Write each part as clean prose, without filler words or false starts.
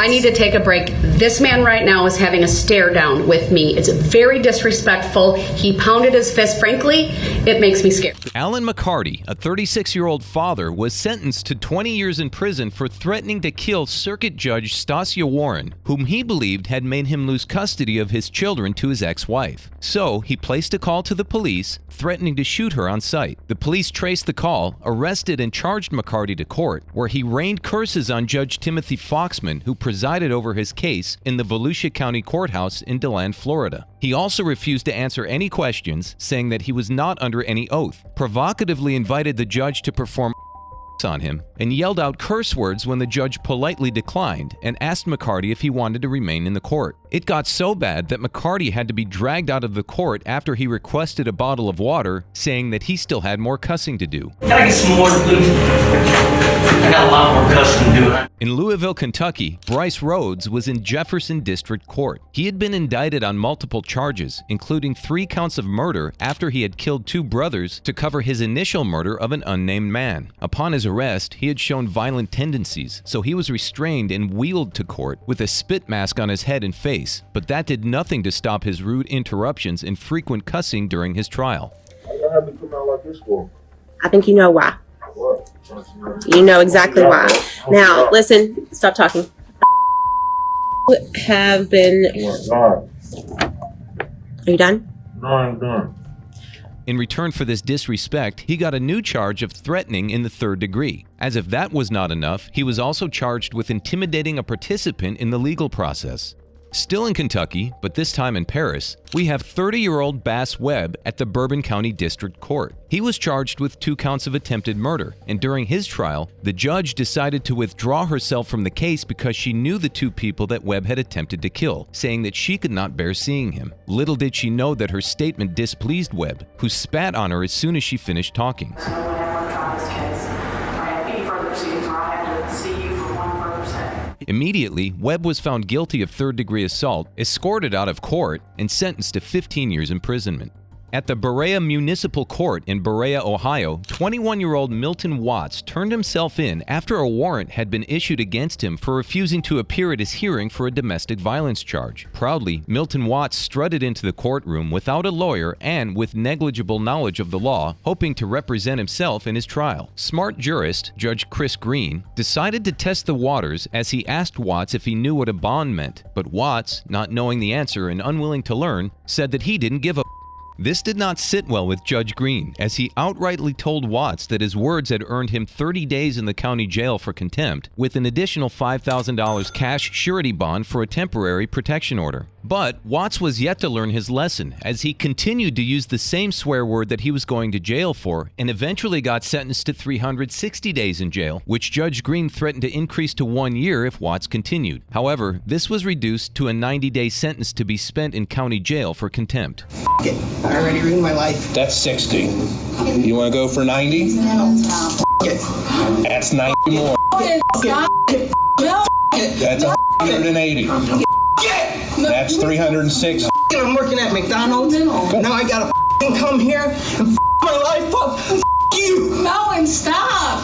I need to take a break. This man right now is having a stare down with me. It's very disrespectful. He pounded his fist. Frankly, it makes me scared. Alan McCarty, a 36-year-old father, was sentenced to 20 years in prison for threatening to kill Circuit Judge Stasia Warren, whom he believed had made him lose custody of his children to his ex-wife. So he placed a call to the police, threatening to shoot her on sight. The police traced the call, arrested and charged McCarty to court, where he rained curses on Judge Timothy Foxman, who presided over his case in the Volusia County Courthouse in DeLand, Florida. He also refused to answer any questions, saying that he was not under any oath, provocatively invited the judge to perform on him, and yelled out curse words when the judge politely declined and asked McCarty if he wanted to remain in the court. It got so bad that McCarty had to be dragged out of the court after he requested a bottle of water, saying that he still had more cussing to do. Can I get some more, please? I got a lot more cussing to do. In Louisville, Kentucky, Bryce Rhodes was in Jefferson District Court. He had been indicted on multiple charges, including 3 counts of murder after he had killed 2 brothers to cover his initial murder of an unnamed man. Upon his arrest, he had shown violent tendencies, so he was restrained and wheeled to court with a spit mask on his head and face, but that did nothing to stop his rude interruptions and frequent cussing during his trial. I have to come out like this for? I think you know why. What? You know exactly why. Now, listen, stop talking. Have been... Are you done? No, I'm done. In return for this disrespect, he got a new charge of threatening in the 3rd degree. As if that was not enough, he was also charged with intimidating a participant in the legal process. Still in Kentucky, but this time in Paris, we have 30-year-old Bass Webb at the Bourbon County District Court. He was charged with 2 counts of attempted murder, and during his trial, the judge decided to withdraw herself from the case because she knew the 2 people that Webb had attempted to kill, saying that she could not bear seeing him. Little did she know that her statement displeased Webb, who spat on her as soon as she finished talking. Immediately, Webb was found guilty of 3rd-degree assault, escorted out of court, and sentenced to 15 years imprisonment. At the Berea Municipal Court in Berea, Ohio, 21-year-old Milton Watts turned himself in after a warrant had been issued against him for refusing to appear at his hearing for a domestic violence charge. Proudly, Milton Watts strutted into the courtroom without a lawyer and with negligible knowledge of the law, hoping to represent himself in his trial. Smart jurist, Judge Chris Green, decided to test the waters as he asked Watts if he knew what a bond meant, but Watts, not knowing the answer and unwilling to learn, said that he didn't give a This did not sit well with Judge Green, as he outrightly told Watts that his words had earned him 30 days in the county jail for contempt, with an additional $5,000 cash surety bond for a temporary protection order. But Watts was yet to learn his lesson, as he continued to use the same swear word that he was going to jail for, and eventually got sentenced to 360 days in jail, which Judge Green threatened to increase to 1 year if Watts continued. However, this was reduced to a 90-day sentence to be spent in county jail for contempt. I already ruined my life. That's 60. You want to go for 90? That's 90 more. That's 180. That's 306. I'm working at McDonald's. Now I gotta come here and my life up. You. No, and stop.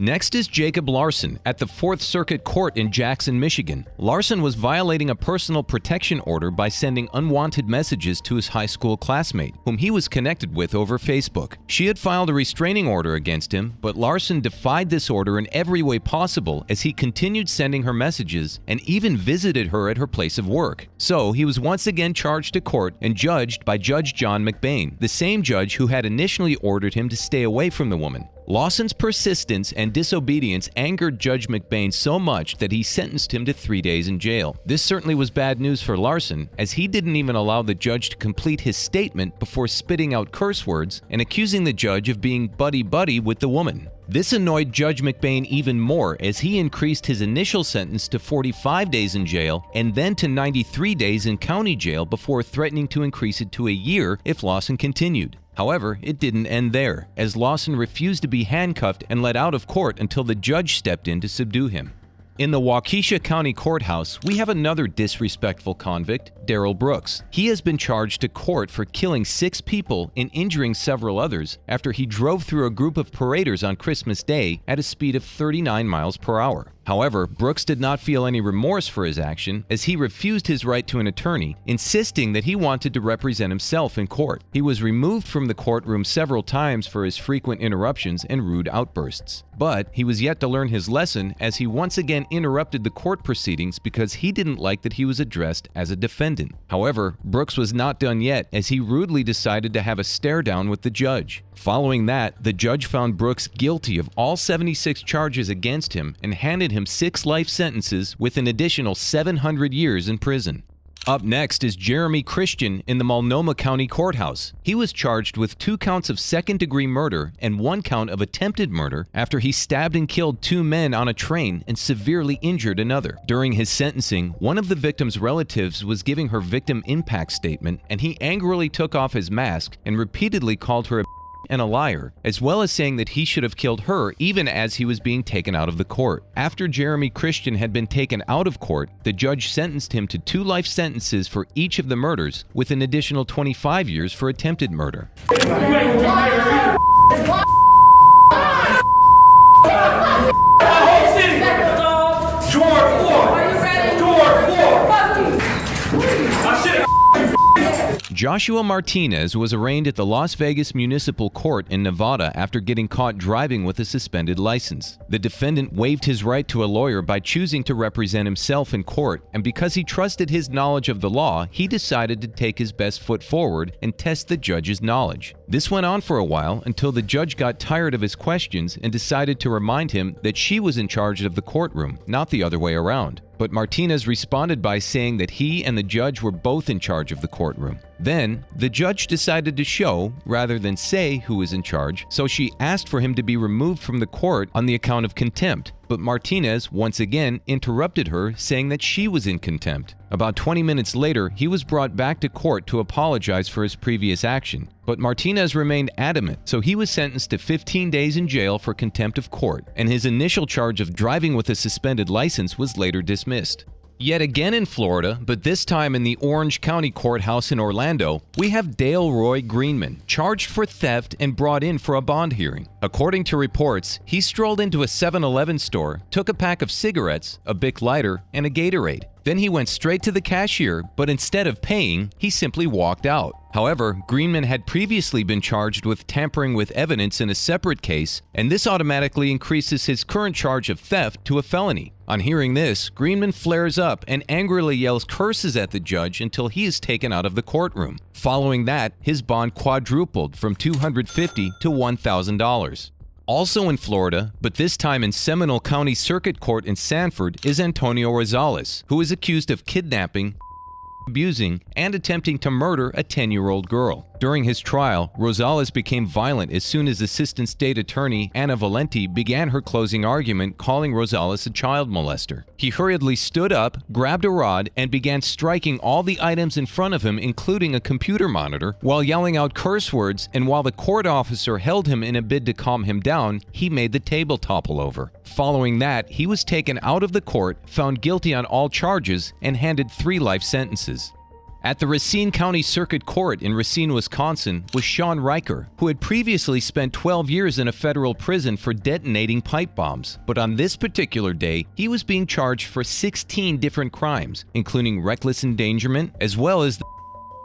Next is Jacob Larson at the 4th Circuit Court in Jackson, Michigan. Larson was violating a personal protection order by sending unwanted messages to his high school classmate, whom he was connected with over Facebook. She had filed a restraining order against him, but Larson defied this order in every way possible as he continued sending her messages and even visited her at her place of work. So he was once again charged to court and judged by Judge John McBain, the same judge who had initially ordered him to stay away from the woman. Lawson's persistence and disobedience angered Judge McBain so much that he sentenced him to 3 days in jail. This certainly was bad news for Larson, as he didn't even allow the judge to complete his statement before spitting out curse words and accusing the judge of being buddy-buddy with the woman. This annoyed Judge McBain even more, as he increased his initial sentence to 45 days in jail and then to 93 days in county jail before threatening to increase it to a year if Lawson continued. However, it didn't end there, as Lawson refused to be handcuffed and let out of court until the judge stepped in to subdue him. In the Waukesha County Courthouse, we have another disrespectful convict, Darrell Brooks. He has been charged to court for killing 6 people and injuring several others after he drove through a group of paraders on Christmas Day at a speed of 39 miles per hour. However, Brooks did not feel any remorse for his action, as he refused his right to an attorney, insisting that he wanted to represent himself in court. He was removed from the courtroom several times for his frequent interruptions and rude outbursts. But he was yet to learn his lesson, as he once again interrupted the court proceedings because he didn't like that he was addressed as a defendant. However, Brooks was not done yet, as he rudely decided to have a stare-down with the judge. Following that, the judge found Brooks guilty of all 76 charges against him and handed him 6 life sentences with an additional 700 years in prison. Up next is Jeremy Christian in the Multnomah County Courthouse. He was charged with 2 counts of second-degree murder and 1 count of attempted murder after he stabbed and killed 2 men on a train and severely injured another. During his sentencing, one of the victim's relatives was giving her victim impact statement, and he angrily took off his mask and repeatedly called her a and a liar, as well as saying that he should have killed her even as he was being taken out of the court. After Jeremy Christian had been taken out of court, the judge sentenced him to 2 life sentences for each of the murders, with an additional 25 years for attempted murder. Joshua Martinez was arraigned at the Las Vegas Municipal Court in Nevada after getting caught driving with a suspended license. The defendant waived his right to a lawyer by choosing to represent himself in court, and because he trusted his knowledge of the law, he decided to take his best foot forward and test the judge's knowledge. This went on for a while until the judge got tired of his questions and decided to remind him that she was in charge of the courtroom, not the other way around. But Martinez responded by saying that he and the judge were both in charge of the courtroom. Then, the judge decided to show, rather than say, who was in charge, so she asked for him to be removed from the court on the account of contempt. But Martinez, once again, interrupted her, saying that she was in contempt. About 20 minutes later, he was brought back to court to apologize for his previous action. But Martinez remained adamant, so he was sentenced to 15 days in jail for contempt of court, and his initial charge of driving with a suspended license was later dismissed. Yet again in Florida, but this time in the Orange County Courthouse in Orlando, we have Dale Roy Greenman, charged for theft and brought in for a bond hearing. According to reports, he strolled into a 7-Eleven store, took a pack of cigarettes, a Bic lighter, and a Gatorade. Then he went straight to the cashier, but instead of paying, he simply walked out. However, Greenman had previously been charged with tampering with evidence in a separate case, and this automatically increases his current charge of theft to a felony. On hearing this, Greenman flares up and angrily yells curses at the judge until he is taken out of the courtroom. Following that, his bond quadrupled from $250 to $1,000. Also in Florida, but this time in Seminole County Circuit Court in Sanford, is Antonio Rosales, who is accused of kidnapping, abusing, and attempting to murder a 10-year-old girl. During his trial, Rosales became violent as soon as Assistant State Attorney Anna Valenti began her closing argument, calling Rosales a child molester. He hurriedly stood up, grabbed a rod, and began striking all the items in front of him, including a computer monitor, while yelling out curse words, and while the court officer held him in a bid to calm him down, he made the table topple over. Following that, he was taken out of the court, found guilty on all charges, and handed 3 life sentences. At the Racine County Circuit Court in Racine, Wisconsin, was Sean Riker, who had previously spent 12 years in a federal prison for detonating pipe bombs. But on this particular day, he was being charged for 16 different crimes, including reckless endangerment, as well as the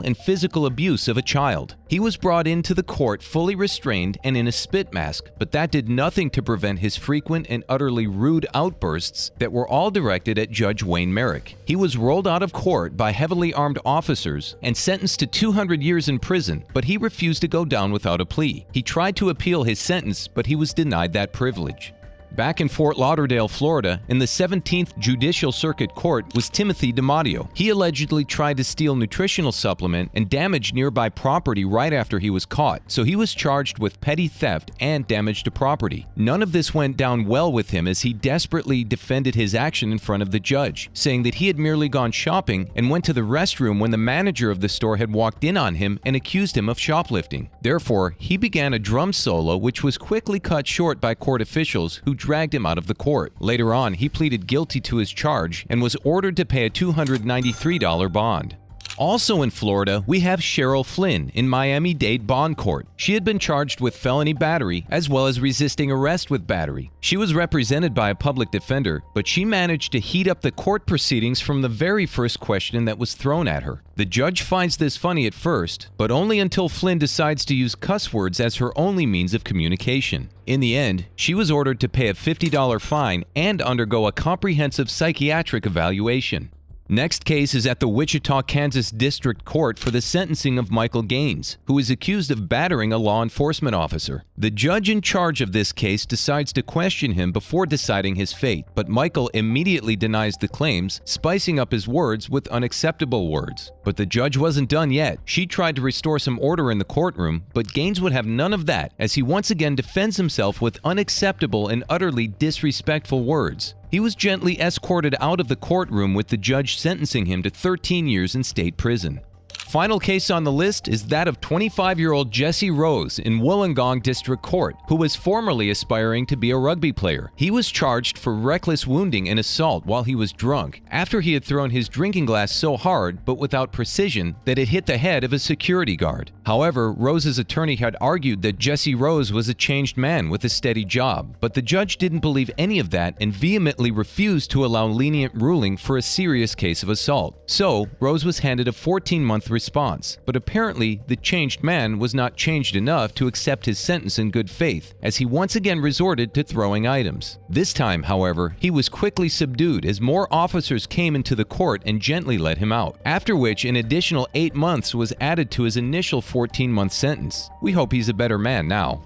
and physical abuse of a child. He was brought into the court fully restrained and in a spit mask, but that did nothing to prevent his frequent and utterly rude outbursts that were all directed at Judge Wayne Merrick. He was rolled out of court by heavily armed officers and sentenced to 200 years in prison, but he refused to go down without a plea. He tried to appeal his sentence, but he was denied that privilege. Back in Fort Lauderdale, Florida, in the 17th Judicial Circuit Court was Timothy DiMatteo. He allegedly tried to steal nutritional supplement and damage nearby property right after he was caught, so he was charged with petty theft and damage to property. None of this went down well with him, as he desperately defended his action in front of the judge, saying that he had merely gone shopping and went to the restroom when the manager of the store had walked in on him and accused him of shoplifting. Therefore, he began a drum solo, which was quickly cut short by court officials who dragged him out of the court. Later on, he pleaded guilty to his charge and was ordered to pay a $293 bond. Also in Florida, we have Cheryl Flynn in Miami-Dade Bond Court. She had been charged with felony battery as well as resisting arrest with battery. She was represented by a public defender, but she managed to heat up the court proceedings from the very first question that was thrown at her. The judge finds this funny at first, but only until Flynn decides to use cuss words as her only means of communication. In the end, she was ordered to pay a $50 fine and undergo a comprehensive psychiatric evaluation. Next case is at the Wichita, Kansas District Court for the sentencing of Michael Gaines, who is accused of battering a law enforcement officer. The judge in charge of this case decides to question him before deciding his fate, but Michael immediately denies the claims, spicing up his words with unacceptable words. But the judge wasn't done yet. She tried to restore some order in the courtroom, but Gaines would have none of that, as he once again defends himself with unacceptable and utterly disrespectful words. He was gently escorted out of the courtroom with the judge sentencing him to 13 years in state prison. Final case on the list is that of 25-year-old Jesse Rose in Wollongong District Court, who was formerly aspiring to be a rugby player. He was charged for reckless wounding and assault while he was drunk, after he had thrown his drinking glass so hard but without precision that it hit the head of a security guard. However, Rose's attorney had argued that Jesse Rose was a changed man with a steady job, but the judge didn't believe any of that and vehemently refused to allow lenient ruling for a serious case of assault. So, Rose was handed a 14-month response, but apparently the changed man was not changed enough to accept his sentence in good faith, as he once again resorted to throwing items. This time, however, he was quickly subdued as more officers came into the court and gently let him out, after which an additional 8 months was added to his initial 14-month sentence. We hope he's a better man now.